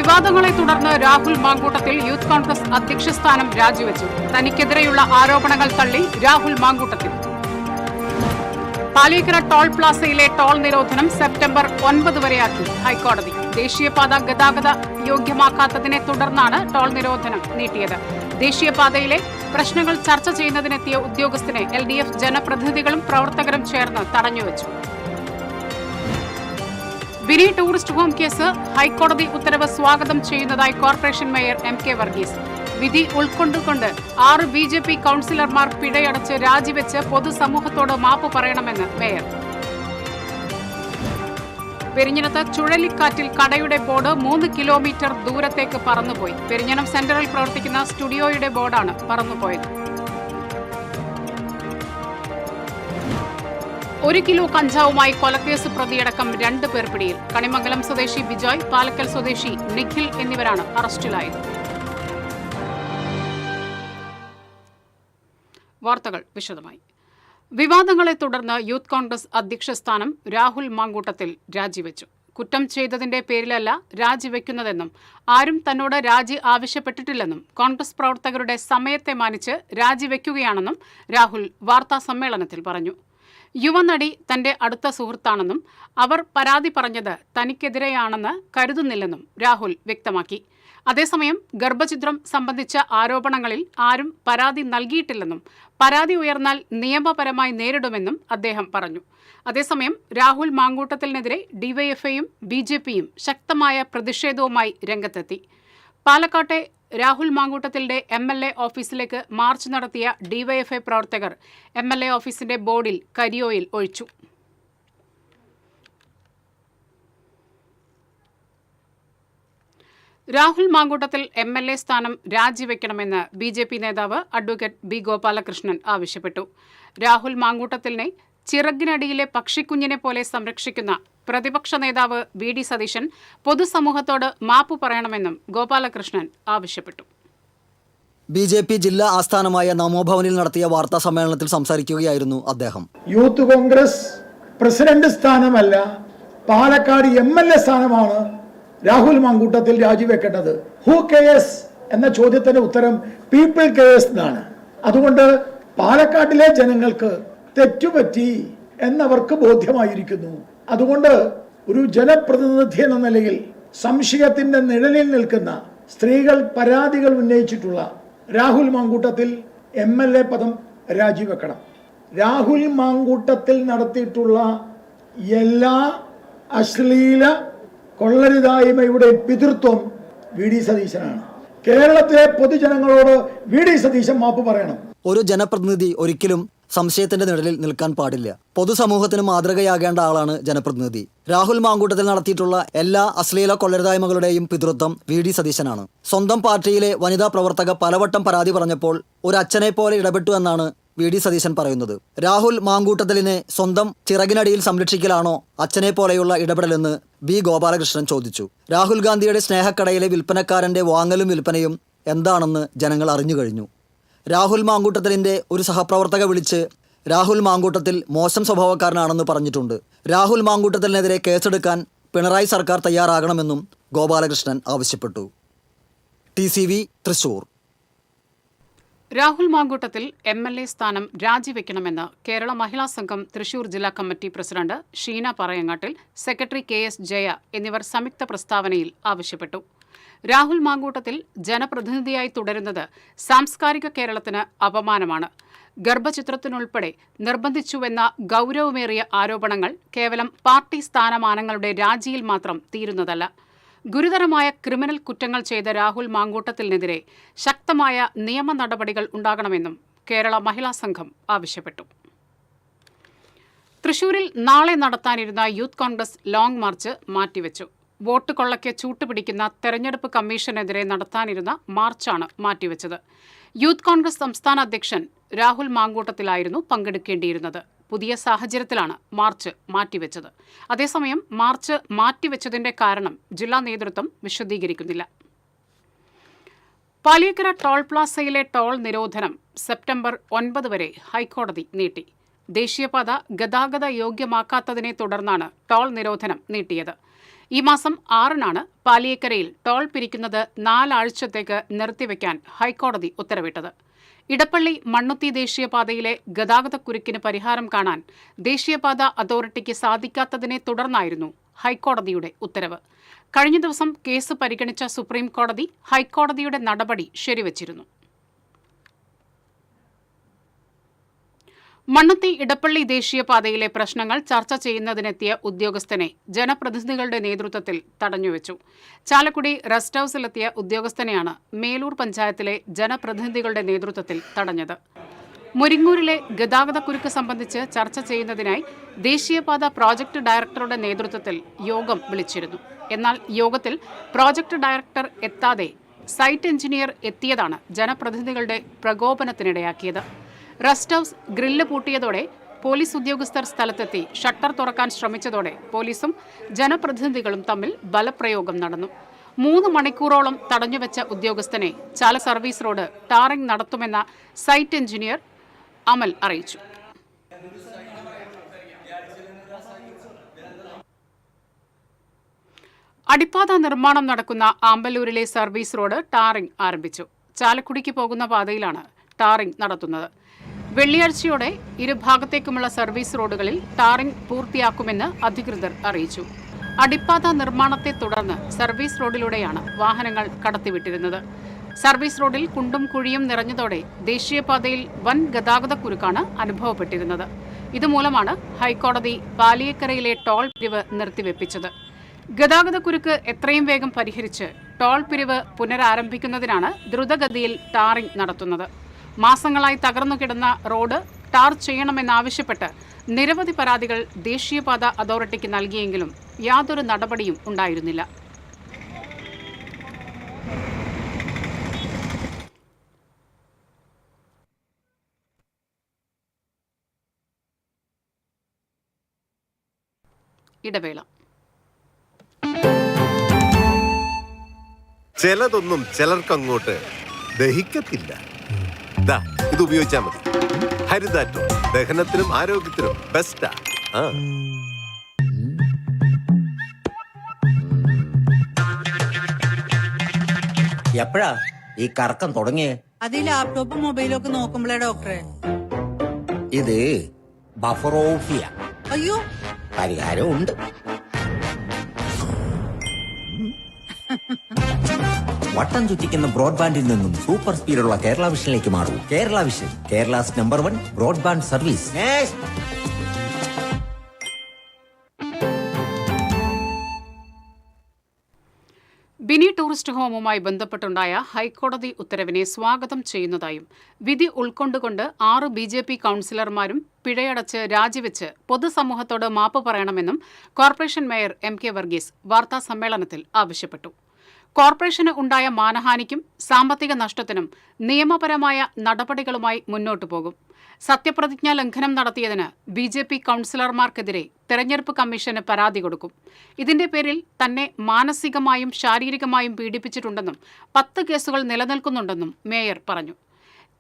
വിവാദങ്ങളെ തുടർന്ന് രാഹുൽ മാങ്കൂട്ടത്തിൽ യൂത്ത് കോൺഗ്രസ് അധ്യക്ഷ സ്ഥാനം രാജിവെച്ചു. തനിക്കെതിരെയുള്ള ആരോപണങ്ങൾ തള്ളി രാഹുൽ മാങ്കൂട്ടത്തിൽ. പാലിയേക്കര ടോൾ പ്ലാസയിലെ ടോൾ നിരോധനം സെപ്റ്റംബർ 9 വരെയാക്കി ഹൈക്കോടതി. ദേശീയപാത ഗതാഗത യോഗ്യമാക്കാത്തതിനെ തുടർന്നാണ് ടോൾ നിരോധനം നീട്ടിയത്. ദേശീയപാതയിലെ പ്രശ്നങ്ങൾ ചർച്ച ചെയ്യുന്നതിനെത്തിയ ഉദ്യോഗസ്ഥനെ LDF ജനപ്രതിനിധികളും പ്രവർത്തകരും ചേർന്ന് തടഞ്ഞുവച്ചു. ബിനി ടൂറിസ്റ്റ് ഹോം കേസ് ഹൈക്കോടതി ഉത്തരവ് സ്വാഗതം ചെയ്യുന്നതായി കോർപ്പറേഷൻ മേയർ MK വർഗീസ്. വിധി ഉൾക്കൊണ്ടുകൊണ്ട് 6 BJP കൌൺസിലർമാർ പിഴയടച്ച് രാജിവെച്ച് പൊതുസമൂഹത്തോട് മാപ്പ് പറയണമെന്ന് മേയർ. പെരിഞ്ഞനത്ത് ചുഴലിക്കാറ്റിൽ കടയുടെ ബോർഡ് 3 കിലോമീറ്റർ ദൂരത്തേക്ക് പറന്നുപോയി. പെരിഞ്ഞനം സെന്ററിൽ പ്രവർത്തിക്കുന്ന സ്റ്റുഡിയോയുടെ ബോർഡാണ് പറന്നുപോയത്. 1 കിലോ കഞ്ചാവുമായി കൊലക്കേസ് പ്രതിയടക്കം 2 പേർ പിടിയിൽ. കണിമംഗലം സ്വദേശി ബിജോയ്, പാലക്കൽ സ്വദേശി നിഖിൽ എന്നിവരാണ് അറസ്റ്റിലായത്. വാർത്തകൾ വിശദമായി. വിവാദങ്ങളെ തുടർന്ന് യൂത്ത് കോൺഗ്രസ് അധ്യക്ഷ സ്ഥാനം രാഹുൽ മാങ്കൂട്ടത്തിൽ രാജിവെച്ചു. കുറ്റം ചെയ്തതിന്റെ പേരിലല്ല രാജിവെക്കുന്നതെന്നും ആരും തന്നോട് രാജി ആവശ്യപ്പെട്ടിട്ടില്ലെന്നും കോൺഗ്രസ് പ്രവർത്തകരുടെ സമയത്തെ മാനിച്ച് രാജിവെക്കുകയാണെന്നും രാഹുൽ വാർത്താസമ്മേളനത്തിൽ പറഞ്ഞു. യുവനടി തന്റെ അടുത്ത സുഹൃത്താണെന്നും അവർ പരാതി പറഞ്ഞത് തനിക്കെതിരെയാണെന്ന് കരുതുന്നില്ലെന്നും രാഹുൽ വ്യക്തമാക്കി. അതേസമയം ഗർഭഛിദ്രം സംബന്ധിച്ച ആരോപണങ്ങളിൽ ആരും പരാതി നൽകിയിട്ടില്ലെന്നും പരാതി ഉയർന്നാൽ നിയമപരമായി നേരിടുമെന്നും അദ്ദേഹം പറഞ്ഞു. അതേസമയം രാഹുൽ മാങ്കൂട്ടത്തിനെതിരെ ഡിവൈഎഫ്ഐയും BJPയും ശക്തമായ പ്രതിഷേധവുമായി രംഗത്തെത്തി. പാലക്കാട്ടെ രാഹുൽ മാങ്കൂട്ടത്തിലെ MLA ഓഫീസിലേക്ക് മാർച്ച് നടത്തിയ ഡിവൈഎഫ്ഐ പ്രവർത്തകർ MLA ഓഫീസിന്റെ ബോർഡിൽ കരിയോയിൽ ഒഴിച്ചു. രാഹുൽ മാങ്കൂട്ടത്തിൽ MLA സ്ഥാനം രാജിവെക്കണമെന്ന് BJP നേതാവ് അഡ്വക്കേറ്റ് B ഗോപാലകൃഷ്ണൻ ആവശ്യപ്പെട്ടു. രാഹുൽ മാങ്കൂട്ടത്തിലിനെ ചിറകിനടിയിലെ പക്ഷിക്കുഞ്ഞിനെ പോലെ സംരക്ഷിക്കുന്ന പ്രതിപക്ഷ നേതാവ് VD സതീശൻ പൊതുസമൂഹത്തോട് മാപ്പ് പറയണമെന്നും ഗോപാലകൃഷ്ണൻ ആവശ്യപ്പെട്ടു. BJP ജില്ലാ ആസ്ഥാനമായ നമോഭവനിൽ നടത്തിയ വാർത്താ സമ്മേളനത്തിൽ സംസാരിക്കുകയായിരുന്നു അദ്ദേഹം. യൂത്ത് കോൺഗ്രസ് പ്രസിഡന്റ് സ്ഥാനമല്ല, പാലക്കാട് MLA സ്ഥാനമാണ് രാഹുൽ മാങ്കൂട്ടത്തിൽ രാജിവെക്കേണ്ടത്. ഹൂ കെയേഴ്സ് എന്ന ചോദ്യത്തിന്റെ ഉത്തരം പീപ്പിൾ കെയേഴ്സ് എന്നാണ്. അതുകൊണ്ട് പാലക്കാട്ടിലെ ജനങ്ങൾക്ക് തെറ്റുപറ്റി എന്നവർക്ക് ബോധ്യമായിരിക്കുന്നു. അതുകൊണ്ട് ഒരു ജനപ്രതിനിധി എന്ന നിലയിൽ സംശയത്തിന്റെ നിഴലിൽ നിൽക്കുന്ന സ്ത്രീകൾ പരാതികൾ ഉന്നയിച്ചിട്ടുള്ള രാഹുൽ മാങ്കൂട്ടത്തിൽ MLA പദം രാജിവെക്കണം. രാഹുൽ മാങ്കൂട്ടത്തിൽ നടത്തിയിട്ടുള്ള എല്ലാ അശ്ലീല കൊള്ളരുതായ്മയുടെ പിതൃത്വം VD സതീശനാണ്. കേരളത്തിലെ പൊതുജനങ്ങളോട് VD സതീശൻ മാപ്പ് പറയണം. ഒരു ജനപ്രതിനിധി ഒരിക്കലും സംശയത്തിന്റെ നിഴലിൽ നിൽക്കാൻ പാടില്ല. പൊതുസമൂഹത്തിന് മാതൃകയാകേണ്ട ആളാണ് ജനപ്രതിനിധി. രാഹുൽ മാങ്കൂട്ടത്തിൽ നടത്തിയിട്ടുള്ള എല്ലാ അശ്ലീല കൊള്ളരുതായ്മകളുടെയും പിതൃത്വം VD സതീശനാണ്. സ്വന്തം പാർട്ടിയിലെ വനിതാ പ്രവർത്തക പലവട്ടം പരാതി പറഞ്ഞപ്പോൾ ഒരു അച്ഛനെ പോലെ ഇടപെട്ടു എന്നാണ് VD സതീശൻ പറയുന്നത്. രാഹുൽ മാങ്കൂട്ടത്തിലിനെ സ്വന്തം ചിറകിനടിയിൽ സംരക്ഷിക്കലാണോ അച്ഛനെ പോലെയുള്ള ഇടപെടലെന്ന് B ഗോപാലകൃഷ്ണൻ ചോദിച്ചു. രാഹുൽ ഗാന്ധിയുടെ സ്നേഹക്കടയിലെ വിൽപ്പനക്കാരന്റെ വാങ്ങലും വിൽപ്പനയും എന്താണെന്ന് ജനങ്ങൾ അറിഞ്ഞു കഴിഞ്ഞു. രാഹുൽ മാങ്കൂട്ടത്തിലിന്റെ ഒരു സഹപ്രവർത്തക വിളിച്ച് രാഹുൽ മാങ്കൂട്ടത്തിൽ മോശം സ്വഭാവക്കാരനാണെന്ന് പറഞ്ഞിട്ടുണ്ട്. രാഹുൽ മാങ്കൂട്ടത്തിനെതിരെ കേസെടുക്കാൻ പിണറായി സർക്കാർ തയ്യാറാകണമെന്നും ഗോപാലകൃഷ്ണൻ ആവശ്യപ്പെട്ടു. TCV തൃശൂർ. രാഹുൽ മാങ്കൂട്ടത്തിൽ MLA സ്ഥാനം രാജിവെക്കണമെന്ന് കേരള മഹിളാ സംഘം തൃശൂർ ജില്ലാ committee president Sheena Parayangattil, secretary KS Jaya എന്നിവർ സംയുക്ത പ്രസ്താവനയിൽ ആവശ്യപ്പെട്ടു. രാഹുൽ മാങ്കൂട്ടത്തിൽ ജനപ്രതിനിധിയായി തുടരുന്നത് സാംസ്കാരിക കേരളത്തിന് അപമാനമാണ്. ഗർഭചിത്രത്തിനുൾപ്പെടെ നിർബന്ധിച്ചുവെന്ന ഗൗരവമേറിയ ആരോപണങ്ങൾ കേവലം പാർട്ടി സ്ഥാനമാനങ്ങളുടെ രാജിയിൽ മാത്രം തീരുന്നതല്ല. ഗുരുതരമായ ക്രിമിനൽ കുറ്റങ്ങൾ ചെയ്ത രാഹുൽ മാങ്കൂട്ടത്തിനെതിരെ ശക്തമായ നിയമ നടപടികൾ ഉണ്ടാകണമെന്നും കേരള മഹിളാ സംഘം ആവശ്യപ്പെട്ടു. തൃശൂരിൽ നാളെ നടത്താനിരുന്ന യൂത്ത് കോൺഗ്രസ് ലോങ് മാർച്ച് മാറ്റിവെച്ചു. വോട്ട് കൊള്ളയ്ക്ക് ചൂട്ടുപിടിക്കുന്ന തെരഞ്ഞെടുപ്പ് കമ്മീഷനെതിരെ നടത്താനിരുന്ന മാർച്ചാണ് മാറ്റിവെച്ചത്. യൂത്ത് കോൺഗ്രസ് സംസ്ഥാന അധ്യക്ഷൻ രാഹുൽ മാങ്കൂട്ടത്തിലായിരുന്നു പങ്കെടുക്കേണ്ടിയിരുന്നത്. പുതിയ സാഹചര്യത്തിലാണ് മാർച്ച് മാറ്റിവെച്ചത്. അതേസമയം മാർച്ച് മാറ്റിവെച്ചതിന്റെ കാരണം ജില്ലാ നേതൃത്വം വിശദീകരിക്കുന്നില്ല. പാലിയേക്കര ടോൾ പ്ലാസയിലെ ടോൾ നിരോധനം സെപ്റ്റംബർ 9 വരെ ഹൈക്കോടതി നീട്ടി. ദേശീയപാത ഗതാഗത യോഗ്യമാക്കാത്തതിനെ തുടർന്നാണ് ടോൾ നിരോധനം നീട്ടിയത്. ഈ മാസം 6-നാണ് പാലിയേക്കരയിൽ ടോൾ പിരിക്കുന്നത് 4 ആഴ്ചത്തേക്ക് നിർത്തിവെക്കാൻ ഹൈക്കോടതി ഉത്തരവിട്ടത്. ഇടപ്പള്ളി മണ്ണുത്തി ദേശീയപാതയിലെ ഗതാഗതക്കുരുക്കിന് പരിഹാരം കാണാൻ ദേശീയപാത അതോറിറ്റിക്ക് സാധിക്കാത്തതിനെ തുടർന്നായിരുന്നു ഹൈക്കോടതിയുടെ ഉത്തരവ്. കഴിഞ്ഞ ദിവസം കേസ് പരിഗണിച്ച സുപ്രീം കോടതി ഹൈക്കോടതിയുടെ നടപടി ശരിവച്ചിരുന്നു. മണ്ണുത്തി ഇടപ്പള്ളി ദേശീയപാതയിലെ പ്രശ്നങ്ങൾ ചർച്ച ചെയ്യുന്നതിനെത്തിയ ഉദ്യോഗസ്ഥനെ ജനപ്രതിനിധികളുടെ നേതൃത്വത്തിൽ തടഞ്ഞുവെച്ചു. ചാലക്കുടി റെസ്റ്റ് ഹൌസിലെത്തിയ ഉദ്യോഗസ്ഥനെയാണ് മേലൂർ പഞ്ചായത്തിലെ ജനപ്രതിനിധികളുടെ നേതൃത്വത്തിൽ തടഞ്ഞത്. മുരിങ്ങൂരിലെ ഗതാഗതക്കുരുക്ക് സംബന്ധിച്ച് ചർച്ച ചെയ്യുന്നതിനായി ദേശീയപാത പ്രോജക്ട് ഡയറക്ടറുടെ നേതൃത്വത്തിൽ യോഗം വിളിച്ചിരുന്നു. എന്നാൽ യോഗത്തിൽ പ്രോജക്ട് ഡയറക്ടർ എത്താതെ സൈറ്റ് എഞ്ചിനീയർ എത്തിയതാണ് ജനപ്രതിനിധികളുടെ പ്രകോപനത്തിനിടയാക്കിയത്. റെസ്റ്റ് ഹൌസ് ഗ്രില്ല് പൂട്ടിയതോടെ പോലീസ് ഉദ്യോഗസ്ഥർ സ്ഥലത്തെത്തി ഷട്ടർ തുറക്കാൻ ശ്രമിച്ചതോടെ പോലീസും ജനപ്രതിനിധികളും തമ്മിൽ ബലപ്രയോഗം നടന്നു. 3 മണിക്കൂറോളം തടഞ്ഞുവെച്ച ഉദ്യോഗസ്ഥനെ ചാല സർവീസ് റോഡ് ടാറിംഗ് നടത്തുമെന്ന സൈറ്റ് എഞ്ചിനീയർ അമൽ അറിയിച്ചു. അടിപ്പാത നിർമ്മാണം നടക്കുന്ന ആമ്പല്ലൂരിലെ സർവീസ് റോഡ് ടാറിംഗ് ആരംഭിച്ചു. ചാലക്കുടിക്ക് പോകുന്ന പാതയിലാണ് ടാറിംഗ് നടത്തുന്നത്. വെള്ളിയാഴ്ചയോടെ ഇരുഭാഗത്തേക്കുമുള്ള സർവീസ് റോഡുകളിൽ ടാറിംഗ് പൂർത്തിയാക്കുമെന്ന് അധികൃതർ അറിയിച്ചു. അടിപ്പാത നിർമ്മാണത്തെ തുടർന്ന് സർവീസ് റോഡിലൂടെയാണ് വാഹനങ്ങൾ കടത്തിവിട്ടിരുന്നത്. സർവീസ് റോഡിൽ കുണ്ടും കുഴിയും നിറഞ്ഞതോടെ ദേശീയപാതയിൽ വൻ ഗതാഗതക്കുരുക്കാണ് അനുഭവപ്പെട്ടിരുന്നത്. ഇതുമൂലമാണ് ഹൈക്കോടതി പാലിയേക്കരയിലെ ടോൾ പിരിവ് നിർത്തിവെപ്പിച്ചത്. ഗതാഗതക്കുരുക്ക് എത്രയും വേഗം പരിഹരിച്ച് ടോൾ പിരിവ് പുനരാരംഭിക്കുന്നതിനാണ് ദ്രുതഗതിയിൽ ടാറിംഗ് നടത്തുന്നത്. മാസങ്ങളായി തകർന്നു കിടന്ന റോഡ് ടാർ ചെയ്യണമെന്നാവശ്യപ്പെട്ട് നിരവധി പരാതികൾ ദേശീയപാത അതോറിറ്റിക്ക് നൽകിയെങ്കിലും യാതൊരു നടപടിയും ഉണ്ടായിരുന്നില്ല. ഇടവേള. ചിലതൊന്നും ചിലർക്കങ്ങോട്ട് ദഹിക്കത്തില്ല. ഇത് ഉപയോഗിച്ചാൽ മതി. ഹരിതാറ്റോ ദഹനത്തിനും ആരോഗ്യത്തിനും ബെസ്റ്റാ. എപ്പോഴാ ഈ കറക്കം തുടങ്ങിയേ? അത് ലാപ്ടോപ്പും മൊബൈലും ഒക്കെ നോക്കുമ്പോഴേ ഡോക്ടറെ. ഇത് ബഫറോഫിയ. അയ്യോ, പരിഹാരം ഉണ്ട്. വട്ടം ചുറ്റിക്കുന്ന ബ്രോഡ്ബാൻഡിൽ നിന്നും സൂപ്പർ സ്പീഡുള്ള കേരള വിഷനിലേക്ക് മാറൂ. Kerala vision, Kerala's number 1 broadband service. Bini tourist ഹോമുമായി ബന്ധപ്പെട്ടുണ്ടായ ഹൈക്കോടതി ഉത്തരവിനെ സ്വാഗതം ചെയ്യുന്നതായും വിധി ഉൾക്കൊണ്ടുകൊണ്ട് 6 BJP കൌൺസിലർമാരും പിഴയടച്ച് രാജിവെച്ച് പൊതുസമൂഹത്തോട് മാപ്പ് പറയണമെന്നും കോർപ്പറേഷൻ മേയർ MK വർഗീസ് വാർത്താസമ്മേളനത്തിൽ ആവശ്യപ്പെട്ടു. കോർപ്പറേഷന് ഉണ്ടായ മാനഹാനിക്കും സാമ്പത്തിക നഷ്ടത്തിനും നിയമപരമായ നടപടികളുമായി മുന്നോട്ടു പോകും. സത്യപ്രതിജ്ഞാ ലംഘനം നടത്തിയതിന് BJP കൌൺസിലർമാർക്കെതിരെ തെരഞ്ഞെടുപ്പ് കമ്മീഷന് പരാതി കൊടുക്കും. ഇതിന്റെ പേരിൽ തന്നെ മാനസികമായും ശാരീരികമായും പീഡിപ്പിച്ചിട്ടുണ്ടെന്നും 10 കേസുകൾ നിലനിൽക്കുന്നുണ്ടെന്നും മേയർ പറഞ്ഞു.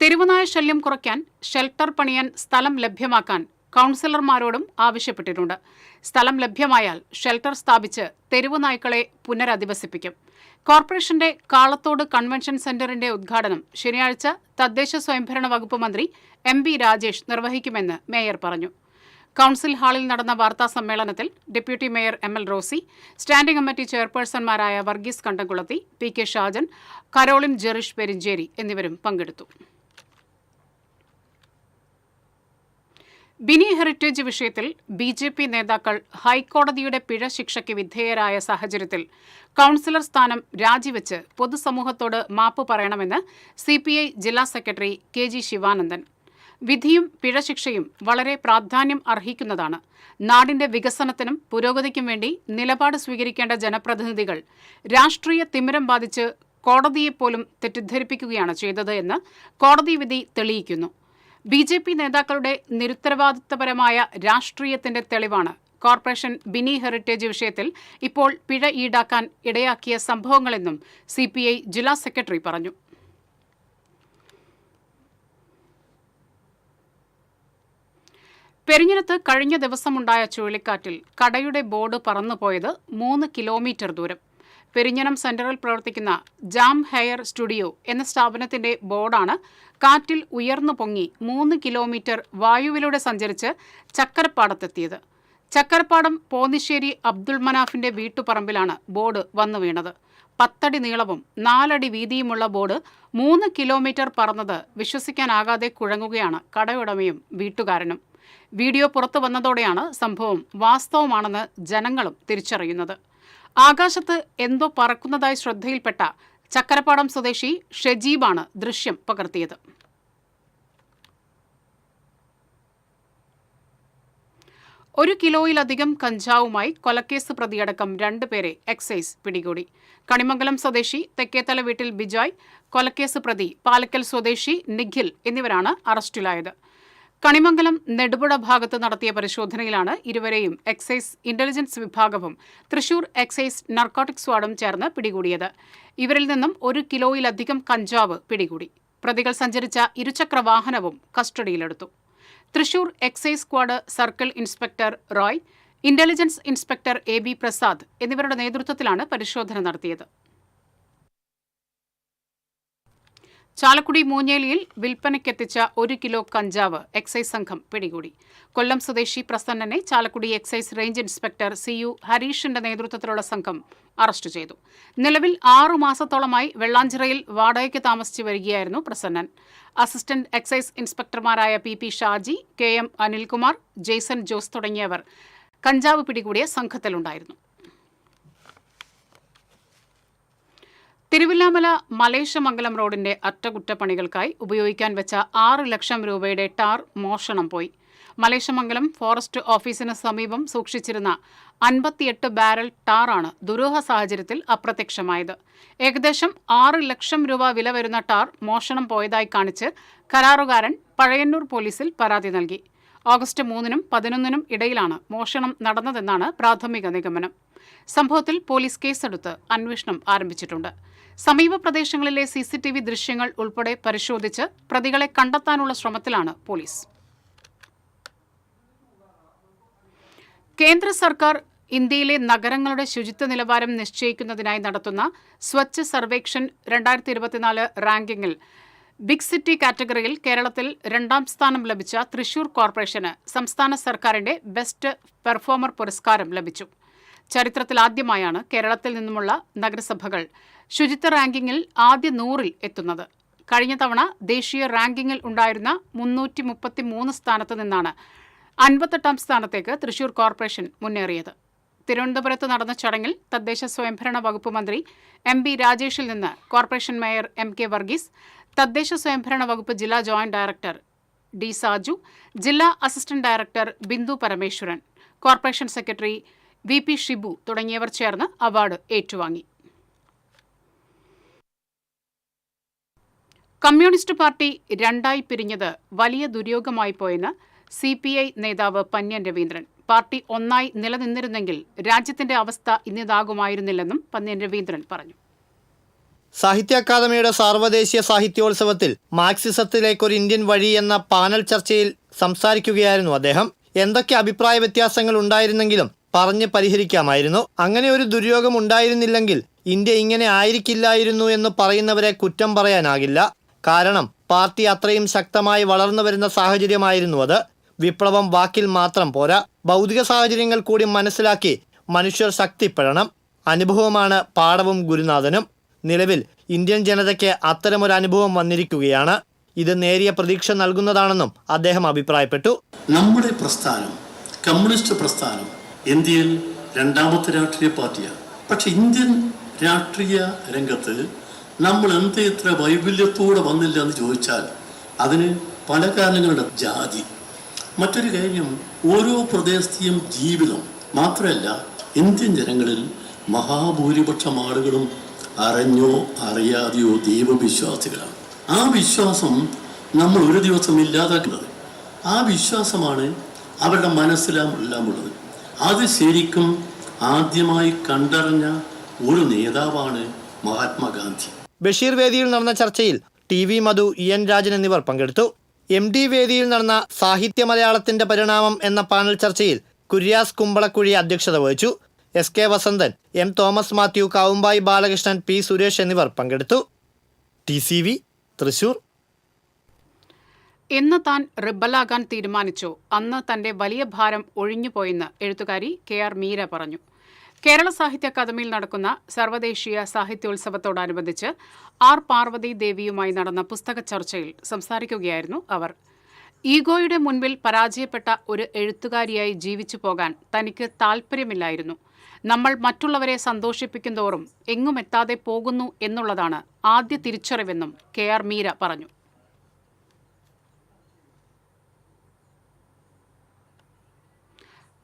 തെരുവുനായ ശല്യം കുറയ്ക്കാൻ ഷെൽട്ടർ പണിയാൻ സ്ഥലം ലഭ്യമാക്കാൻ കൌൺസിലർമാരോടും ആവശ്യപ്പെട്ടിട്ടുണ്ട്. സ്ഥലം ലഭ്യമായാൽ ഷെൽട്ടർ സ്ഥാപിച്ച് തെരുവുനായ്ക്കളെ പുനരധിവസിപ്പിക്കും. കോർപ്പറേഷന്റെ കാളത്തോട് കൺവെൻഷൻ സെന്ററിന്റെ ഉദ്ഘാടനം ശനിയാഴ്ച തദ്ദേശ സ്വയംഭരണ വകുപ്പ് മന്ത്രി MB രാജേഷ് നിർവഹിക്കുമെന്ന് മേയർ പറഞ്ഞു. കൌൺസിൽ ഹാളിൽ നടന്ന വാർത്താ സമ്മേളനത്തിൽ deputy mayor ML Rosy, standing committee ചെയർപേഴ്സൺമാരായ വർഗീസ് കണ്ടംകുളത്തി, PK ഷാജൻ, കരോളിൻ ജെറിഷ് പെരിഞ്ചേരി എന്നിവരും പങ്കെടുത്തു. ബിനി ഹെറിറ്റേജ് വിഷയത്തിൽ BJP നേതാക്കൾ ഹൈക്കോടതിയുടെ പിഴ ശിക്ഷയ്ക്ക് വിധേയരായ സാഹചര്യത്തിൽ കൌൺസിലർ സ്ഥാനം രാജിവെച്ച് പൊതുസമൂഹത്തോട് മാപ്പ് പറയണമെന്ന് CPI ജില്ലാ സെക്രട്ടറി KG ശിവാനന്ദൻ. വിധിയും പിഴശിക്ഷയും വളരെ പ്രാധാന്യം അർഹിക്കുന്നതാണ്. നാടിന്റെ വികസനത്തിനും പുരോഗതിക്കും വേണ്ടി നിലപാട് സ്വീകരിക്കേണ്ട ജനപ്രതിനിധികൾ രാഷ്ട്രീയ തിമിരം ബാധിച്ച് കോടതിയെപ്പോലും തെറ്റിദ്ധരിപ്പിക്കുകയാണ് ചെയ്തത് എന്ന് കോടതി വിധി തെളിയിക്കുന്നു. BJP നേതാക്കളുടെ നിരുത്തരവാദിത്തപരമായ രാഷ്ട്രീയത്തിന്റെ തെളിവാണ് കോർപ്പറേഷൻ ബിനി ഹെറിറ്റേജ് വിഷയത്തിൽ ഇപ്പോൾ പിഴ ഈടാക്കാൻ ഇടയാക്കിയ സംഭവങ്ങളെന്നും CPI ജില്ലാ സെക്രട്ടറി പറഞ്ഞു. പെരിഞ്ഞനത്ത് കഴിഞ്ഞ ദിവസമുണ്ടായ ചുഴലിക്കാറ്റിൽ കടയുടെ ബോർഡ് പറന്നുപോയത് 3 കിലോമീറ്റർ ദൂരം. പെരിഞ്ഞനം സെന്ററിൽ പ്രവർത്തിക്കുന്ന ജാം ഹെയർ സ്റ്റുഡിയോ എന്ന സ്ഥാപനത്തിന്റെ ബോർഡാണ് കാറ്റിൽ ഉയർന്നു പൊങ്ങി 3 കിലോമീറ്റർ വായുവിലൂടെ സഞ്ചരിച്ച് ചക്കരപ്പാടത്തെത്തിയത്. ചക്കരപ്പാടം പോന്നിശ്ശേരി അബ്ദുൾ മനാഫിന്റെ വീട്ടുപറമ്പിലാണ് ബോർഡ് വന്നു വീണത്. 10 അടി നീളവും 4 അടി വീതിയുമുള്ള ബോർഡ് 3 കിലോമീറ്റർ പറന്നത് വിശ്വസിക്കാനാകാതെ കുഴങ്ങുകയാണ് കടയുടമയും വീട്ടുകാരനും. വീഡിയോ പുറത്തു വന്നതോടെയാണ് സംഭവം വാസ്തവമാണെന്ന് ജനങ്ങളും തിരിച്ചറിയുന്നത്. ആകാശത്ത് എന്തോ പറക്കുന്നതായി ശ്രദ്ധയിൽപ്പെട്ട ചക്കരപ്പാടം സ്വദേശി ഷെജീബാണ് ദൃശ്യം പകർത്തിയത്. ഒരു കിലോയിലധികം കഞ്ചാവുമായി കൊലക്കേസ് പ്രതിയടക്കം 2 പേരെ എക്സൈസ് പിടികൂടി. കണിമംഗലം സ്വദേശി തെക്കേത്തല വീട്ടിൽ ബിജോയ്, കൊലക്കേസ് പ്രതി പാലക്കൽ സ്വദേശി നിഖിൽ എന്നിവരാണ് അറസ്റ്റിലായത്. കണിമംഗലം നെടുപുഴ ഭാഗത്ത് നടത്തിയ പരിശോധനയിലാണ് ഇരുവരെയും എക്സൈസ് ഇന്റലിജൻസ് വിഭാഗവും തൃശൂർ എക്സൈസ് നർക്കോട്ടിക് സ്ക്വാഡും ചേർന്ന് പിടികൂടിയത്. ഇവരിൽ നിന്നും 1 കിലോയിലധികം കഞ്ചാവ് പിടികൂടി. പ്രതികൾ സഞ്ചരിച്ച ഇരുചക്ര വാഹനവും കസ്റ്റഡിയിലെടുത്തു. Thrissur excise squad circle inspector Roy, intelligence inspector AB Prasad എന്നിവരുടെ നേതൃത്വത്തിലാണ് പരിശോധന നടത്തിയത്. ചാലക്കുടി മൂഞ്ഞേലിയിൽ വിൽപ്പനയ്ക്കെത്തിച്ച 1 കിലോ കഞ്ചാവ് എക്സൈസ് സംഘം പിടികൂടി. കൊല്ലം സ്വദേശി പ്രസന്നനെ Chalakudy excise range inspector CU ഹരീഷിന്റെ നേതൃത്വത്തിലുള്ള സംഘം അറസ്റ്റ് ചെയ്തു. നിലവിൽ 6 മാസത്തോളമായി വെള്ളാഞ്ചിറയിൽ വാടകയ്ക്ക് താമസിച്ചു വരികയായിരുന്നു പ്രസന്നൻ. അസിസ്റ്റന്റ് എക്സൈസ് ഇൻസ്പെക്ടർമാരായ PP ഷാജി, KM അനിൽകുമാർ, ജെയ്സൺ ജോസ് തുടങ്ങിയവർ കഞ്ചാവ് പിടികൂടിയ സംഘത്തിലുണ്ടായിരുന്നു. തിരുവില്ലാമല മലേശമംഗലം റോഡിന്റെ അറ്റകുറ്റപ്പണികൾക്കായി ഉപയോഗിക്കാൻ വെച്ച 6 ലക്ഷം രൂപയുടെ ടാർ മോഷണം പോയി. മലേശമംഗലം ഫോറസ്റ്റ് ഓഫീസിന് സമീപം സൂക്ഷിച്ചിരുന്ന 58 ബാരൽ ടാറാണ് ദുരൂഹ സാഹചര്യത്തിൽ അപ്രത്യക്ഷമായത്. ഏകദേശം 6 ലക്ഷം രൂപ വില വരുന്ന ടാർ മോഷണം പോയതായി കാണിച്ച് കരാറുകാരൻ പഴയന്നൂർ പോലീസിൽ പരാതി നൽകി. ഓഗസ്റ്റ് 3-നും 11-നും ഇടയിലാണ് മോഷണം നടന്നതെന്നാണ് പ്രാഥമിക നിഗമനം. സംഭവത്തിൽ പോലീസ് കേസെടുത്ത് അന്വേഷണം ആരംഭിച്ചിട്ടുണ്ട്. സമീപ പ്രദേശങ്ങളിലെ CCTV ദൃശ്യങ്ങൾ ഉൾപ്പെടെ പരിശോധിച്ച് പ്രതികളെ കണ്ടെത്താനുള്ള ശ്രമത്തിലാണ് പോലീസ്. കേന്ദ്ര സർക്കാർ ഇന്ത്യയിലെ നഗരങ്ങളുടെ ശുചിത്വ നിലവാരം നിശ്ചയിക്കുന്നതിനായി നടത്തുന്ന സ്വച്ഛ് സർവേക്ഷൺ 2024 റാങ്കിങ്ങിൽ ബിഗ് സിറ്റി കാറ്റഗറിയിൽ കേരളത്തിൽ 2ാം സ്ഥാനം ലഭിച്ച തൃശൂർ കോർപ്പറേഷന് സംസ്ഥാന സർക്കാരിന്റെ ബെസ്റ്റ് പെർഫോമർ പുരസ്കാരം ലഭിച്ചു. ചരിത്രത്തിലാദ്യമായാണ് കേരളത്തിൽ നിന്നുമുള്ള നഗരസഭകൾ ശുചിത്വ റാങ്കിങ്ങിൽ ആദ്യ 100-ൽ എത്തുന്നത്. കഴിഞ്ഞ തവണ ദേശീയ റാങ്കിങ്ങിൽ ഉണ്ടായിരുന്ന 333 സ്ഥാനത്ത് നിന്നാണ് 58ാം സ്ഥാനത്തേക്ക് തൃശൂർ കോർപ്പറേഷൻ മുന്നേറിയത്. തിരുവനന്തപുരത്ത് നടന്ന ചടങ്ങിൽ തദ്ദേശ സ്വയംഭരണ വകുപ്പ് മന്ത്രി MB രാജേഷിൽ നിന്ന് കോർപ്പറേഷൻ മേയർ MK വർഗീസ്, തദ്ദേശ സ്വയംഭരണ വകുപ്പ് ജില്ലാ ജോയിന്റ് ഡയറക്ടർ D സാജു, ജില്ലാ assistant director Bindu Parameswaran, corporation secretary VP Shibu തുടങ്ങിയവർ ചേർന്ന് അവാർഡ് ഏറ്റുവാങ്ങി. കമ്മ്യൂണിസ്റ്റ് പാർട്ടി 2ആയി പിരിഞ്ഞത് വലിയ ദുര്യോഗമായി പോയെന്ന് CPI നേതാവ് പന്ന്യൻ രവീന്ദ്രൻ. പാർട്ടി ഒന്നായി നിലനിന്നിരുന്നെങ്കിൽ രാജ്യത്തിന്റെ അവസ്ഥ ഇന്നിതാകുമായിരുന്നില്ലെന്നും പന്ന്യൻ രവീന്ദ്രൻ പറഞ്ഞു. സാഹിത്യ അക്കാദമിയുടെ സാർവദേശീയ സാഹിത്യോത്സവത്തിൽ മാർക്സിസത്തിലേക്കൊരു ഇന്ത്യൻ വഴി എന്ന പാനൽ ചർച്ചയിൽ സംസാരിക്കുകയായിരുന്നു അദ്ദേഹം. എന്തൊക്കെ അഭിപ്രായ വ്യത്യാസങ്ങൾ ഉണ്ടായിരുന്നെങ്കിലും പറഞ്ഞ് പരിഹരിക്കാമായിരുന്നു. അങ്ങനെ ഒരു ദുര്യോഗം ഉണ്ടായിരുന്നില്ലെങ്കിൽ ഇന്ത്യ ഇങ്ങനെ ആയിരിക്കില്ലായിരുന്നു എന്ന് പറയുന്നവരെ കുറ്റം പറയാനാകില്ല. കാരണം പാർട്ടി അത്രയും ശക്തമായി വളർന്നു വരുന്ന സാഹചര്യമായിരുന്നു അത്. വിപ്ലവം വാക്കിൽ മാത്രം പോരാ, ഭൗതിക സാഹചര്യങ്ങൾ കൂടി മനസ്സിലാക്കി മനുഷ്യർ ശക്തിപ്പെടണം. അനുഭവമാണ് പാഠവും ഗുരുനാഥനും. നിലവിൽ ഇന്ത്യൻ ജനതയ്ക്ക് അത്തരമൊരു അനുഭവം വന്നിരിക്കുകയാണ്. ഇത് നേരിയ പ്രതീക്ഷ നൽകുന്നതാണെന്നും അദ്ദേഹം അഭിപ്രായപ്പെട്ടു. നമ്മുടെ പ്രസ്ഥാനം, കമ്മ്യൂണിസ്റ്റ് പ്രസ്ഥാനം, ഇന്ത്യയിൽ 2ാമത്തെ രാഷ്ട്രീയ പാർട്ടിയാണ്. പക്ഷെ ഇന്ത്യൻ രാഷ്ട്രീയ രംഗത്ത് നമ്മൾ എന്ത് ഇത്ര വൈപല്യത്തോടെ വന്നില്ല എന്ന് ചോദിച്ചാൽ അതിന് പല കാരണങ്ങളുടെ ജാതി. മറ്റൊരു കാര്യം, ഓരോ പ്രദേശത്തെയും ജീവിതം മാത്രമല്ല, ഇന്ത്യൻ ജനങ്ങളിൽ മഹാഭൂരിപക്ഷം ആളുകളും അറിഞ്ഞോ അറിയാതെയോ ദൈവവിശ്വാസികളാണ്. ആ വിശ്വാസം നമ്മൾ ഒരു ദിവസം ഇല്ലാതാക്കുന്നത്. ആ വിശ്വാസമാണ് അവരുടെ മനസ്സിലെല്ലാം ഉള്ളത്. അത് ശരിക്കും ആദ്യമായി കണ്ടറിഞ്ഞ ഒരു നേതാവാണ് മഹാത്മാഗാന്ധി. ബഷീർ വേദിയിൽ നടന്ന ചർച്ചയിൽ TV മധു, EN രാജൻ എന്നിവർ പങ്കെടുത്തു. MD വേദിയിൽ നടന്ന സാഹിത്യ മലയാളത്തിന്റെ പരിണാമം എന്ന പാനൽ ചർച്ചയിൽ കുര്യാസ് കുമ്പളക്കുഴി അധ്യക്ഷത വഹിച്ചു. SK Vasanthan, M Thomas Mathew, Kavumbayi Balakrishnan, P Suresh എന്നിവർ പങ്കെടുത്തു. TCV തൃശൂർ. എന്ന് താൻ റിബലാകാൻ തീരുമാനിച്ചോ അന്ന് തന്റെ വലിയ ഭാരം ഒഴിഞ്ഞുപോയെന്ന് എഴുത്തുകാരി KR മീര പറഞ്ഞു. കേരള സാഹിത്യ അക്കാദമിയിൽ നടക്കുന്ന സർവ്വദേശീയ സാഹിത്യോത്സവത്തോടനുബന്ധിച്ച് R പാർവതി ദേവിയുമായി നടന്ന പുസ്തക ചർച്ചയിൽ സംസാരിക്കുകയായിരുന്നു അവർ. ഈഗോയുടെ മുൻപിൽ പരാജയപ്പെട്ട ഒരു എഴുത്തുകാരിയായി ജീവിച്ചു പോകാൻ തനിക്ക് താൽപ്പര്യമില്ലായിരുന്നു. നമ്മൾ മറ്റുള്ളവരെ സന്തോഷിപ്പിക്കുന്തോറും എങ്ങുമെത്താതെ പോകുന്നു എന്നുള്ളതാണ് ആദ്യ തിരിച്ചറിവെന്നും KR മീര പറഞ്ഞു.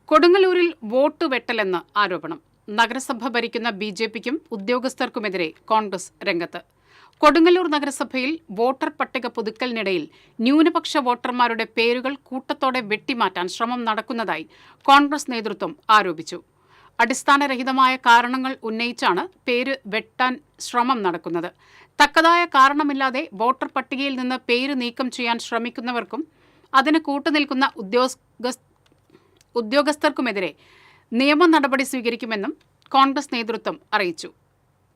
കൊടുങ്ങല്ലൂരിൽ വോട്ട് വെട്ടലെന്ന് ആരോപണം. നഗരസഭ ഭരിക്കുന്ന BJPക്കും ഉദ്യോഗസ്ഥർക്കുമെതിരെ കോൺഗ്രസ് രംഗത്ത്. കൊടുങ്ങല്ലൂർ നഗരസഭയിൽ വോട്ടർ പട്ടിക പുതുക്കലിനിടയിൽ ന്യൂനപക്ഷ വോട്ടർമാരുടെ പേരുകൾ കൂട്ടത്തോടെ വെട്ടിമാറ്റാൻ ശ്രമം നടക്കുന്നതായി കോൺഗ്രസ് നേതൃത്വം ആരോപിച്ചു. അടിസ്ഥാനരഹിതമായ കാരണങ്ങൾ ഉന്നയിച്ചാണ് പേര് വെട്ടാൻ ശ്രമം നടക്കുന്നത്. തക്കതായ കാരണമില്ലാതെ വോട്ടർ പട്ടികയിൽ നിന്ന് പേര് നീക്കം ചെയ്യാൻ ശ്രമിക്കുന്നവർക്കും അതിന് കൂട്ടുനിൽക്കുന്ന ഉദ്യോഗസ്ഥർക്കുമെതിരെ നിയമ നടപടി സ്വീകരിക്കുമെന്നും കോൺഗ്രസ് നേതൃത്വം അറിയിച്ചു.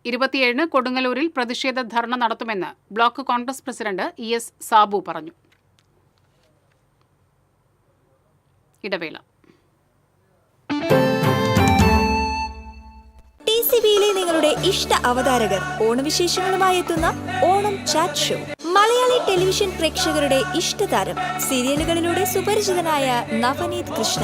27-ന് കൊടുങ്ങല്ലൂരിൽ പ്രതിഷേധ ധർണ നടത്തുമെന്ന് block Congress president ES Sabu പറഞ്ഞു. ഇടവേള. TCVയിലെ നിങ്ങളുടെ ഇഷ്ട അവതാരകർ ഓണവിശേഷങ്ങളുമായി എത്തുന്ന Onam chat show. Malayali television പ്രേക്ഷകരുടെ ഇഷ്ടതാരം സീരിയലുകളിലൂടെ സുപരിചിതനായ നവനീത് കൃഷ്ണ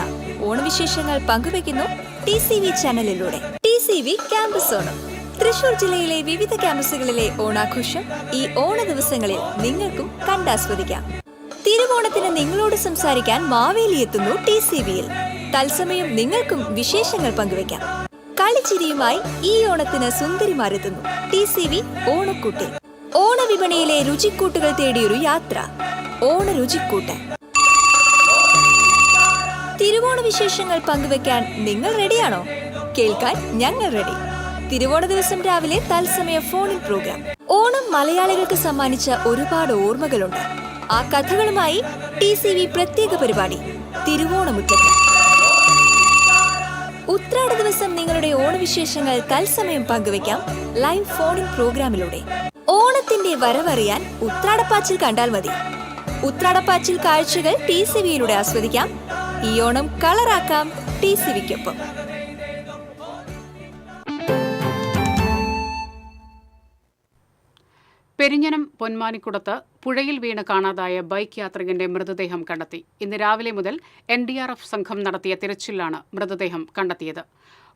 ഓണവിശേഷങ്ങൾ പങ്കുവയ്ക്കുന്നു TCV ചാനലിലൂടെ. TCV campus Onam. തൃശൂർ ജില്ലയിലെ വിവിധ ക്യാമ്പസുകളിലെ ഓണാഘോഷം ഈ ഓണ ദിവസങ്ങളിൽ നിങ്ങൾക്കും കണ്ടാസ്വദിക്കാം. തിരുവോണത്തിന് നിങ്ങളോട് സംസാരിക്കാൻ മാവേലി എത്തുന്നു TCVയിൽ. തത്സമയം നിങ്ങൾക്കും വിശേഷങ്ങൾ പങ്കുവയ്ക്കാം. കളിച്ചിരിയുമായി ഈ ഓണത്തിന് സുന്ദരിമാരെത്തുന്നു TCV ഓണക്കൂട്ടിൽ. ഓണവിപണിയിലെ രുചിക്കൂട്ടുകൾ തേടിയൊരു യാത്ര, ഓണ രുചിക്കൂട്ട്. തിരുവോണ വിശേഷങ്ങൾ പങ്കുവെക്കാൻ നിങ്ങൾ റെഡിയാണോ? കേൾക്കാൻ ഞങ്ങൾ റെഡി. തിരുവോണ ദിവസം രാവിലെ തത്സമയ ഫോണിൻ പ്രോഗ്രാം. ഓണം മലയാളികൾക്ക് സമ്മാനിച്ച ഒരുപാട് ഓർമ്മകളുണ്ട്. ആ കഥകളുമായി TCV പ്രത്യേക പരിപാടി തിരുവോണമുറ്റത്ത്. ഉത്രാട ദിവസം നിങ്ങളുടെ ഓണവിശേഷങ്ങൾ തത്സമയം പങ്കുവെക്കാം ലൈവ് ഫോണിൻ പ്രോഗ്രാമിലൂടെ. ഓണത്തിന്റെ വരവറിയാൻ ഉത്രാടപ്പാച്ചിൽ കണ്ടാൽ മതി. ഉത്രാടപ്പാച്ചിൽ കാഴ്ചകൾ TCVയിലൂടെ ആസ്വദിക്കാം. ഈ ഓണം കളറാക്കാം TCVക്കൊപ്പം. പെരിഞ്ഞനം പൊന്മാനിക്കുടത്ത് പുഴയിൽ വീണ് കാണാതായ ബൈക്ക് യാത്രികന്റെ മൃതദേഹം കണ്ടെത്തി. ഇന്ന് രാവിലെ മുതൽ NDRF സംഘം നടത്തിയ തിരച്ചിലാണ് മൃതദേഹം കണ്ടെത്തിയത്.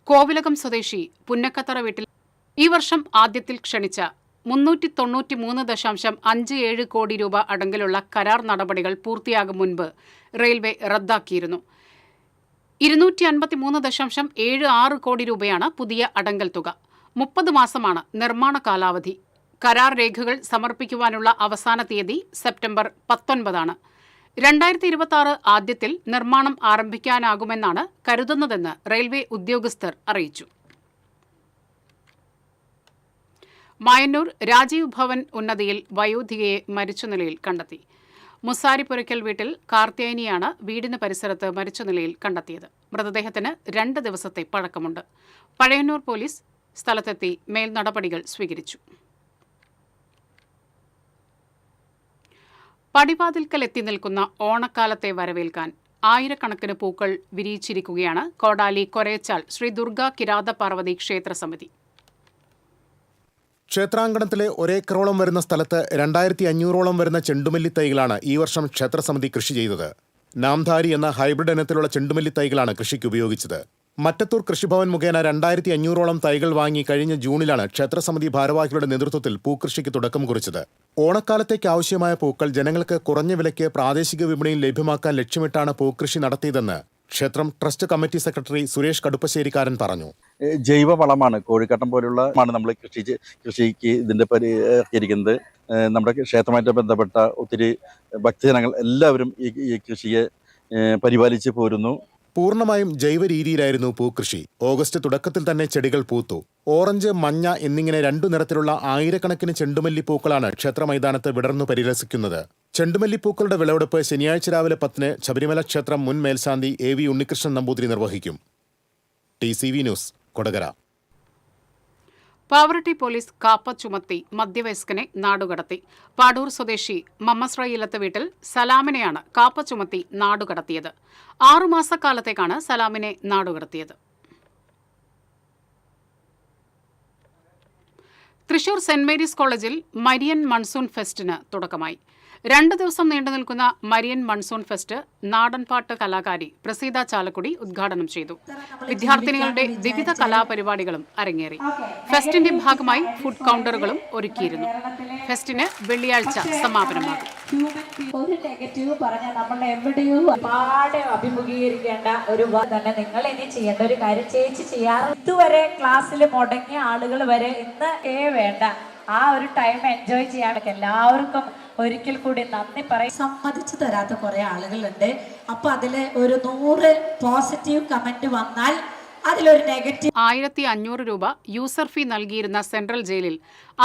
കോവിലകം സ്വദേശി പുന്നക്കത്തറ വീട്ടിൽ ഈ വർഷം ആദ്യത്തിൽ ക്ഷണിച്ച 393.57 കോടി രൂപ അടങ്കലുള്ള കരാർ നടപടികൾ പൂർത്തിയാകും മുൻപ് റെയിൽവേ റദ്ദാക്കിയിരുന്നു. 253.76 കോടി രൂപയാണ് പുതിയ അടങ്കൽ തുക. 30 മാസമാണ് നിർമ്മാണ കാലാവധി. കരാർ രേഖകൾ സമർപ്പിക്കുവാനുള്ള അവസാന തീയതി സെപ്റ്റംബർ 19 2026 ആദ്യത്തിൽ നിർമ്മാണം ആരംഭിക്കാനാകുമെന്നാണ് കരുതുന്നതെന്ന് റെയിൽവേ ഉദ്യോഗസ്ഥർ അറിയിച്ചു. മായന്നൂർ രാജീവ് ഭവൻ ഉന്നതിയിൽ വയോധികയെ മരിച്ച നിലയിൽ കണ്ടെത്തി. മുസാരിപ്പുരയ്ക്കൽ വീട്ടിൽ കാർത്തിയാനിയാണ് വീടിന് പരിസരത്ത് മരിച്ച നിലയിൽ കണ്ടെത്തിയത്. മൃതദേഹത്തിന് 2 ദിവസത്തെ പഴക്കമുണ്ട്. പഴയന്നൂർ പോലീസ് സ്ഥലത്തെത്തി മേൽ നടപടികൾ സ്വീകരിച്ചു. പടിവാതിൽക്കൽ എത്തി നിൽക്കുന്ന ഓണക്കാലത്തെ വരവേൽക്കാൻ ആയിരക്കണക്കിന് പൂക്കൾ വിരിയിച്ചിരിക്കുകയാണ് കോടാലി കൊരേച്ചാൽ ശ്രീ ദുർഗാ കിരാത പാർവതി ക്ഷേത്ര സമിതി. ക്ഷേത്രാങ്കണത്തിലെ ഒരേക്കറോളം വരുന്ന സ്ഥലത്ത് 2500ഓളം വരുന്ന ചെണ്ടുമല്ലി തൈകളാണ് ഈ വർഷം ക്ഷേത്രസമിതി കൃഷി ചെയ്തത്. നാംധാരി എന്ന ഹൈബ്രിഡ് ഇനത്തിലുള്ള ചെണ്ടുമല്ലി തൈകളാണ് കൃഷിക്ക് ഉപയോഗിച്ചത്. മറ്റത്തൂർ കൃഷിഭവൻ മുഖേന 2500ഓളം തൈകൾ വാങ്ങി കഴിഞ്ഞ ജൂണിലാണ് ക്ഷേത്രസമിതി ഭാരവാഹികളുടെ നേതൃത്വത്തിൽ പൂക്കൃഷിക്ക് തുടക്കം കുറിച്ചത്. ഓണക്കാലത്തേക്ക് ആവശ്യമായ പൂക്കൾ ജനങ്ങൾക്ക് കുറഞ്ഞ വിലയ്ക്ക് പ്രാദേശിക വിപണിയിൽ ലഭ്യമാക്കാൻ ലക്ഷ്യമിട്ടാണ് പൂക്കൃഷി നടത്തിയതെന്ന് ക്ഷേത്രം ട്രസ്റ്റ് കമ്മിറ്റി സെക്രട്ടറി സുരേഷ് കടുപ്പശ്ശേരിക്കാരൻ പറഞ്ഞു. ജൈവ വളമാണ്, കോഴിക്കാട്ടം പോലുള്ള നമ്മൾ കൃഷിക്ക് ഇതിൻ്റെ ഇരിക്കുന്നത്. നമ്മുടെ ക്ഷേത്രമായിട്ട് ബന്ധപ്പെട്ട ഒത്തിരി ഭക്തജനങ്ങൾ എല്ലാവരും ഈ കൃഷിയെ പരിപാലിച്ച് പോരുന്നു. പൂർണ്ണമായും ജൈവ രീതിയിലായിരുന്നു പൂക്കൃഷി. ഓഗസ്റ്റ് തുടക്കത്തിൽ തന്നെ ചെടികൾ പൂത്തു. ഓറഞ്ച്, മഞ്ഞ എന്നിങ്ങനെ 2 നിറത്തിലുള്ള ആയിരക്കണക്കിന് ചെണ്ടുമല്ലിപ്പൂക്കളാണ് ക്ഷേത്ര മൈതാനത്ത് വിടർന്നു പരിലസിക്കുന്നത്. ചെണ്ടുമല്ലിപ്പൂക്കളുടെ വിളവെടുപ്പ് ശനിയാഴ്ച രാവിലെ 10-ന് ശബരിമല ക്ഷേത്രം മുൻ മേൽശാന്തി AV ഉണ്ണികൃഷ്ണൻ നമ്പൂതിരി നിർവഹിക്കും. TCV news, Kodakara. Pavaratty police KAAPA ചുമത്തി മധ്യവയസ്കനെ നാടുകടത്തി. പാടൂർ സ്വദേശി മമ്മസ്രയിലത്ത് വീട്ടിൽ സലാമിനെയാണ് കാപ്പ ചുമത്തി നാടുകടത്തിയത്. 6 മാസക്കാലത്തേക്കാണ് സലാമിനെ നാടുകടത്തിയത്. തൃശൂർ സെന്റ് മേരീസ് കോളേജിൽ മരിയൻ മൺസൂൺ ഫെസ്റ്റിന് തുടക്കമായി. 2 ദിവസം നീണ്ടുനിൽക്കുന്ന മരിയൻ മൺസൂൺ ഫെസ്റ്റ് നാടൻപാട്ട് കലാകാരി പ്രസീത ചാലക്കുടി ഉദ്ഘാടനം ചെയ്തു. വിദ്യാർത്ഥിനികളുടെ വിവിധ കലാപരിപാടികളും അരങ്ങേറി. ഫെസ്റ്റിന്റെ ഭാഗമായി ഫുഡ് കൗണ്ടറുകളും ഒരുക്കിയിരുന്നു. ഫെസ്റ്റിന് വെള്ളിയാഴ്ച സമാപനമാകും. ഒരു നെഗറ്റീവ് പറഞ്ഞാൽ നമ്മൾ എവിടെയോ ഒരുപാട് അഭിമുഖീകരിക്കേണ്ട ഒരു തന്നെ നിങ്ങൾ ഇനി ചെയ്യേണ്ട ഒരു കാര്യം ചേച്ചി ചെയ്യാറ്. ഇതുവരെ ക്ലാസ്സിൽ മുടങ്ങിയ ആളുകൾ വരെ ഇന്ന് വേണ്ട ആ ഒരു ടൈം എൻജോയ് ചെയ്യാൻ എല്ലാവർക്കും ഒരിക്കൽ കൂടി നന്ദി പറയും. സമ്മതിച്ചു തരാത്ത കുറെ ആളുകളുണ്ട്. അപ്പൊ അതില് ഒരു 100 പോസിറ്റീവ് കമന്റ് വന്നാൽ അതിലൊരു നെഗറ്റീവ്. 1500 രൂപ യൂസർ ഫീ നൽകിയിരുന്ന സെൻട്രൽ ജയിലിൽ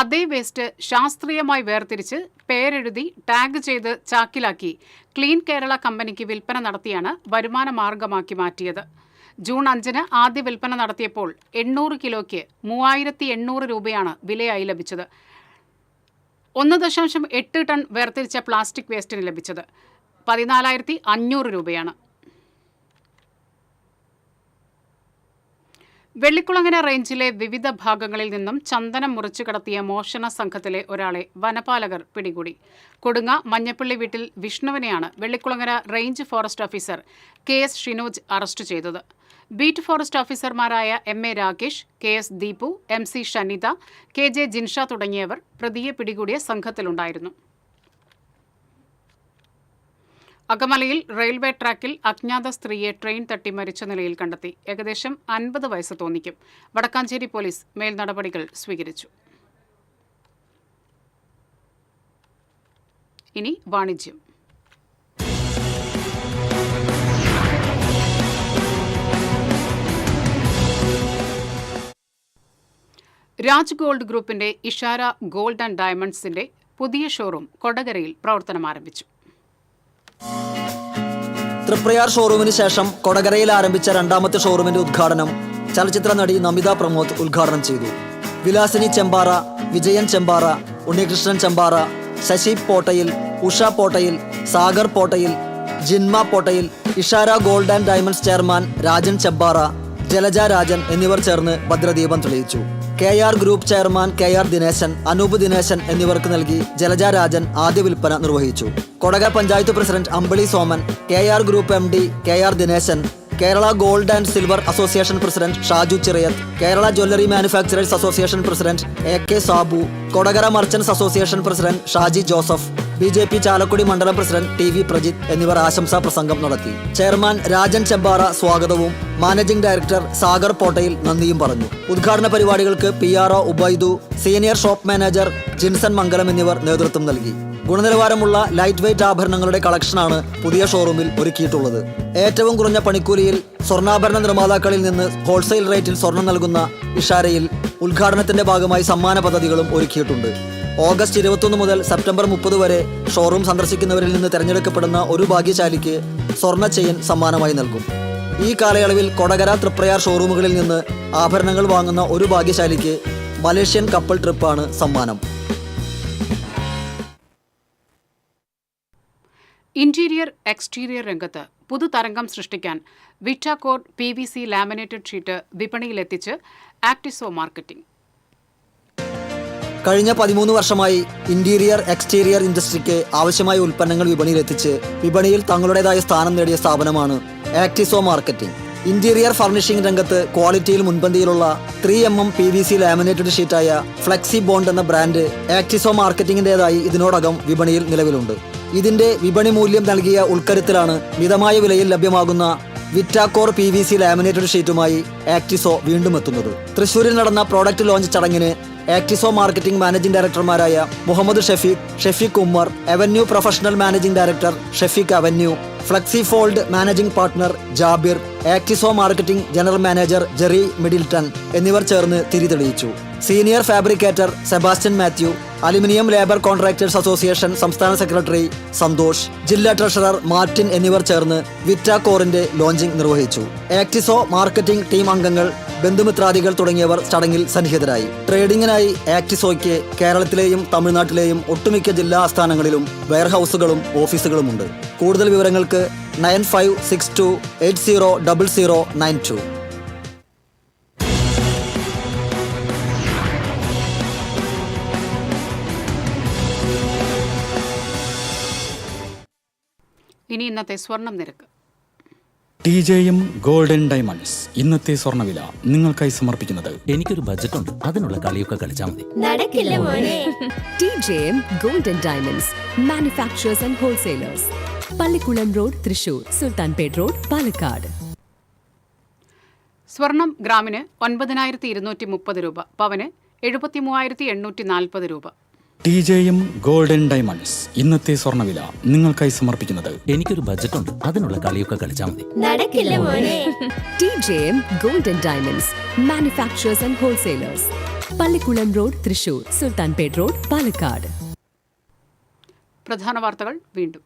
അതേ വേസ്റ്റ് ശാസ്ത്രീയമായി വേർതിരിച്ച് പേരെഴുതി ടാഗ് ചെയ്ത് ചാക്കിലാക്കി ക്ലീൻ കേരള കമ്പനിക്ക് വിൽപ്പന നടത്തിയാണ് വരുമാന മാർഗമാക്കി മാറ്റിയത്. ജൂൺ 5-ന് ആദ്യ വിൽപ്പന നടത്തിയപ്പോൾ 800 കിലോയ്ക്ക് 3800 രൂപയാണ് വിലയായി ലഭിച്ചത്. 1.8 ടൺ വേർതിരിച്ച പ്ലാസ്റ്റിക് വേസ്റ്റിന് ലഭിച്ചത് 14,500 രൂപയാണ്. വെള്ളിക്കുളങ്ങര റേഞ്ചിലെ വിവിധ ഭാഗങ്ങളിൽ നിന്നും ചന്ദനം മുറിച്ചു കടത്തിയ മോഷണ സംഘത്തിലെ ഒരാളെ വനപാലകർ പിടികൂടി. കൊടുങ്ങ മഞ്ഞപ്പള്ളി വീട്ടിൽ വിഷ്ണുവിനെയാണ് Vellikulangara range forest officer KS Shinoj arrest ചെയ്തത്. ബീറ്റ് ഫോറസ്റ്റ് ഓഫീസർമാരായ MA Rakesh, KS Deepu, MC Shanitha, KJ Jinsha തുടങ്ങിയവർ പ്രതിയെ പിടികൂടിയ സംഘത്തിലുണ്ടായിരുന്നു. അകമലയിൽ റെയിൽവേ ട്രാക്കിൽ അജ്ഞാത സ്ത്രീയെ ട്രെയിൻ തട്ടി മരിച്ച നിലയിൽ കണ്ടെത്തി. ഏകദേശം 50 വയസ്സ് തോന്നിക്കും. വടക്കാഞ്ചേരി പോലീസ് മേൽനടപടികൾ സ്വീകരിച്ചു. ഇനി വാണിജ്യം. രാജ് ഗോൾഡ് ഗ്രൂപ്പിന്റെ ഇഷാര ഗോൾഡ് ആൻഡ് ഡയമണ്ട്സിന്റെ പുതിയ ഷോറൂം കൊടകരയിൽ പ്രവർത്തനം ആരംഭിച്ചു. തൃപ്രയാർ ഷോറൂമിന് ശേഷം കൊടകരയിൽ ആരംഭിച്ച 2ാമത്തെ ഷോറൂമിന്റെ ഉദ്ഘാടനം ചലച്ചിത്ര നടി നമിത പ്രമോദ് ഉദ്ഘാടനം ചെയ്തു. Vilasini Chembara, Vijayan Chembara, Unnikrishnan Chembara, Sasi Pottayil, Usha Pottayil, Sagar Pottayil, Jinma Pottayil, Ishara gold and diamonds chairman Rajan Chembara, Jalaja Rajan എന്നിവർ ചേർന്ന് ഭദ്രദീപം തെളിയിച്ചു. KR group chairman KR Dineshan, Anoop Dineshan എന്നിവർക്ക് നൽകി ജലജ രാജൻ ആദ്യ വിൽപ്പന നിർവഹിച്ചു. Kodakara panchayat president Ambili Soman, KR group MD KR Dineshan, Kerala gold and silver association president Shaju Chirayath, Kerala jewellery manufacturers association president AK Sabu, Kodakara merchants association president Shaji Joseph, BJP Chalakudy മണ്ഡലം പ്രസിഡന്റ് TV പ്രജിത്ത് എന്നിവർ ആശംസാ പ്രസംഗം നടത്തി. ചെയർമാൻ രാജൻ ചെമ്പാറ സ്വാഗതവും മാനേജിംഗ് ഡയറക്ടർ സാഗർ പോട്ടയിൽ നന്ദിയും പറഞ്ഞു. ഉദ്ഘാടന പരിപാടികൾക്ക് PRO Ubaidu, senior shop manager Jinson Mangalam എന്നിവർ നേതൃത്വം നൽകി. ഗുണനിലവാരമുള്ള ലൈറ്റ് വെയ്റ്റ് ആഭരണങ്ങളുടെ കളക്ഷനാണ് പുതിയ ഷോറൂമിൽ ഒരുക്കിയിട്ടുള്ളത്. ഏറ്റവും കുറഞ്ഞ പണിക്കൂലിയിൽ സ്വർണ്ണാഭരണ നിർമ്മാതാക്കളിൽ നിന്ന് ഹോൾസെയിൽ റേറ്റിൽ സ്വർണം നൽകുന്ന ഇഷാരയിൽ ഉദ്ഘാടനത്തിന്റെ ഭാഗമായി സമ്മാന പദ്ധതികളും ഒരുക്കിയിട്ടുണ്ട്. ഓഗസ്റ്റ് 21 മുതൽ സെപ്റ്റംബർ 30 വരെ ഷോറൂം സന്ദർശിക്കുന്നവരിൽ നിന്ന് തിരഞ്ഞെടുക്കപ്പെടുന്ന ഒരു ഭാഗ്യശാലിക്ക് സ്വർണ്ണ ചെയിൻ സമ്മാനമായി നൽകും. ഈ കാലയളവിൽ കൊടകര തൃപ്രയാർ ഷോറൂമുകളിൽ നിന്ന് ആഭരണങ്ങൾ വാങ്ങുന്ന ഒരു ഭാഗ്യശാലിക്ക് മലേഷ്യൻ കപ്പിൾ ട്രിപ്പാണ് സമ്മാനം. ഇന്റീരിയർ എക്സ്റ്റീരിയർ രംഗത്ത് പുതുതരംഗം സൃഷ്ടിക്കാൻ വിറ്റാകോർ PVC ലാമിനേറ്റഡ് ഷീറ്റ് വിപണിയിലെത്തിച്ച് ആക്ടിസോ മാർക്കറ്റിംഗ്. കഴിഞ്ഞ 13 വർഷമായി ഇന്റീരിയർ എക്സ്റ്റീരിയർ ഇൻഡസ്ട്രിക്ക് ആവശ്യമായ ഉൽപ്പന്നങ്ങൾ വിപണിയിലെത്തിച്ച് വിപണിയിൽ തങ്ങളുടേതായ സ്ഥാനം നേടിയ സ്ഥാപനമാണ് ആക്ടിസോ മാർക്കറ്റിംഗ്. ഇന്റീരിയർ ഫർണിഷിംഗ് രംഗത്ത് ക്വാളിറ്റിയിൽ മുൻപന്തിയിലുള്ള 3mm PVC ലാമിനേറ്റഡ് ഷീറ്റായ ഫ്ലെക്സി ബോണ്ട് എന്ന ബ്രാൻഡ് ആക്ടിസോ മാർക്കറ്റിംഗിൻ്റെതായി ഇതിനോടകം വിപണിയിൽ നിലവിലുണ്ട്. ഇതിന്റെ വിപണി മൂല്യം നൽകിയ ഉൾക്കരുത്തിലാണ് മിതമായ വിലയിൽ ലഭ്യമാകുന്ന വിറ്റാകോർ PVC ലാമിനേറ്റഡ് ഷീറ്റുമായി ആക്ടിസോ വീണ്ടും എത്തുന്നത്. തൃശൂരിൽ നടന്ന പ്രോഡക്റ്റ് ലോഞ്ച് ചടങ്ങിന് ആക്ടിസോ മാർക്കറ്റിംഗ് മാനേജിംഗ് ഡയറക്ടർമാരായ Muhammad Shefeeq Ummer, Avenue professional managing director Shefeeq Avenue, Flexi Fold managing partner Jabir, Actiso marketing general manager Jerry Middleton എന്നിവർ ചേർന്ന് തിരിതെളിയിച്ചു. Senior fabricator Sebastian Mathew, aluminium labour contractors association സംസ്ഥാന സെക്രട്ടറി സന്തോഷ്, ജില്ലാ ട്രഷറർ മാർട്ടിൻ എന്നിവർ ചേർന്ന് വിറ്റാകോറിന്റെ ലോഞ്ചിംഗ് നിർവഹിച്ചു. ആക്ടിസോ മാർക്കറ്റിംഗ് ടീം അംഗങ്ങൾ, ബന്ധുമിത്രാദികൾ തുടങ്ങിയവർ ചടങ്ങിൽ സന്നിഹിതരായി. ട്രേഡിംഗിനായി ആക്ടിസോയ്ക്ക് കേരളത്തിലെയും തമിഴ്നാട്ടിലെയും ഒട്ടുമിക്ക ജില്ലാ ആസ്ഥാനങ്ങളിലും വെയർഹൌസുകളും ഓഫീസുകളുമുണ്ട്. കൂടുതൽ വിവരങ്ങൾക്ക് 9562800092. ഇനി ഇന്നത്തെ സ്വർണം നിരക്ക്. TJM ഗോൾഡൻ ഡയമണ്ട്സ് ഇന്നത്തെ സ്വർണ്ണവില നിങ്ങൾക്കായി സമർപ്പിക്കുന്നത്. എനിക്കൊരു ബജറ്റ് ഉണ്ട്, അതിനുള്ള കളിയൊക്കെ കളിച്ചാൽ മതി. നടക്കില്ല മോനെ. TJM golden diamonds manufacturers and wholesalers, Pallikulam road, Thrissur, Sultanpet road, Palakkad. സ്വർണം ഗ്രാമിന് 9230 രൂപ, പവന് 73,840 രൂപ. TJM ഗോൾഡൻ ഡയമണ്ട്സ് ഇന്നത്തെ സ്വർണ്ണവില നിങ്ങൾക്കായി സമർപ്പിക്കുന്നത്. എനിക്കൊരു ബജറ്റ് ഉണ്ട്, അതിനുള്ള കളിയൊക്കെ കളിച്ചാൽ മതി. നടക്കില്ല മോനെ. TJM golden diamonds manufacturers and wholesalers, Pallikulam road, Thrissur, Sultanpet road, Palakkad. പ്രധാന വാർത്തകൾ വീണ്ടും.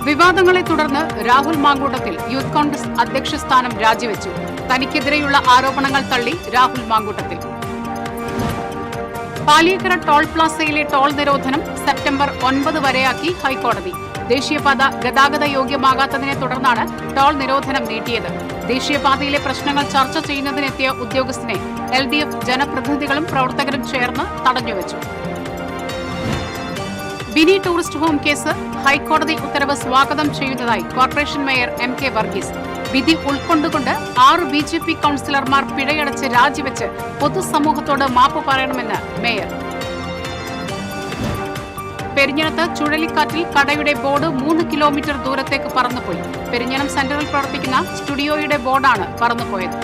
വിവാദങ്ങളെ തുടർന്ന് രാഹുൽ മാങ്കൂട്ടത്തിൽ യൂത്ത് കോൺഗ്രസ് അധ്യക്ഷ സ്ഥാനം രാജിവെച്ചു. തനിക്കെതിരെയുള്ള ആരോപണങ്ങൾ തള്ളി രാഹുൽ മാങ്കൂട്ടത്തിൽ. പാലിയേക്കര ടോൾ പ്ലാസയിലെ ടോൾ നിരോധനം സെപ്റ്റംബർ 9 വരെയാക്കി ഹൈക്കോടതി. ദേശീയപാത ഗതാഗത യോഗ്യമാകാത്തതിനെ തുടർന്നാണ് ടോൾ നിരോധനം നീട്ടിയത്. ദേശീയപാതയിലെ പ്രശ്നങ്ങൾ ചർച്ച ചെയ്യുന്നതിനെത്തിയ ഉദ്യോഗസ്ഥനെ LDF ജനപ്രതിനിധികളും പ്രവർത്തകരും ചേർന്ന് തടഞ്ഞുവച്ചു. ബിനി ടൂറിസ്റ്റ് ഹോം കേസ് ഹൈക്കോടതി ഉത്തരവ് സ്വാഗതം ചെയ്യുന്നതായി കോർപ്പറേഷൻ മേയർ MK വർഗീസ്. വിധി ഉൾക്കൊണ്ടുകൊണ്ട് 6 BJP കൌൺസിലർമാർ പിഴയടച്ച് രാജിവെച്ച് പൊതുസമൂഹത്തോട് മാപ്പ് പറയണമെന്ന് മേയർ. പെരിഞ്ഞനത്ത് ചുഴലിക്കാറ്റിൽ കടയുടെ ബോർഡ് 3 കിലോമീറ്റർ ദൂരത്തേക്ക് പറന്നുപോയി. പെരിഞ്ഞനം സെന്ററിൽ പ്രവർത്തിക്കുന്ന സ്റ്റുഡിയോയുടെ ബോർഡാണ് പറന്നുപോയത്.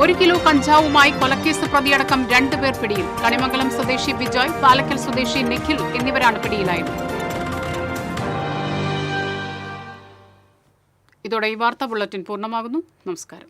1 കിലോ കഞ്ചാവുമായി കൊലക്കേസ് പ്രതിയടക്കം 2 പേർ പിടിയിൽ. കണിമംഗലം സ്വദേശി ബിജോയ്, പാലക്കൽ സ്വദേശി നിഖിൽ എന്നിവരാണ് പിടിയിലായത്. ഇതോടെ ഈ വാർത്താ ബുള്ളറ്റിൻ പൂർണ്ണമാകുന്നു. നമസ്കാരം.